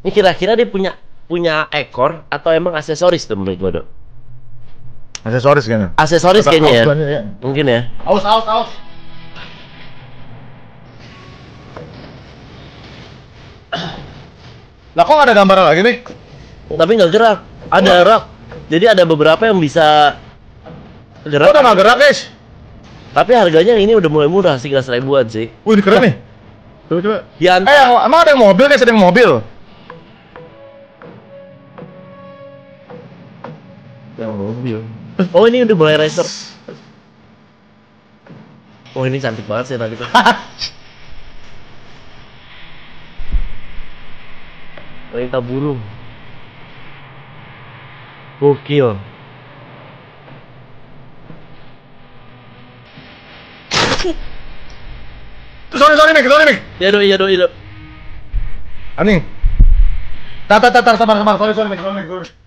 Ini kira-kira dia punya ekor atau emang aksesoris tuh menurut gua, Dok? Aksesoris kayaknya. Aksesoris kayaknya ya. Ya. Mungkin ya. Aus. Lah kok nggak ada gambaran lagi nih? Tapi nggak gerak. Ada rak. Jadi ada beberapa yang bisa gerak. Kok udah nggak gerak, guys? Tapi harganya ini udah mulai murah, 13.000-an sih. Wih, ini keren nih. Coba. Ya, Emang ada yang mobil, guys? Ada yang mobil? Yang mobil. oh ini udah mulai racer. Oh ini cantik banget sih tadi tuh. Wanita burung. Gokil. Sorry, Mik. Iya dok. Aning. Sabar, sorry, Mik.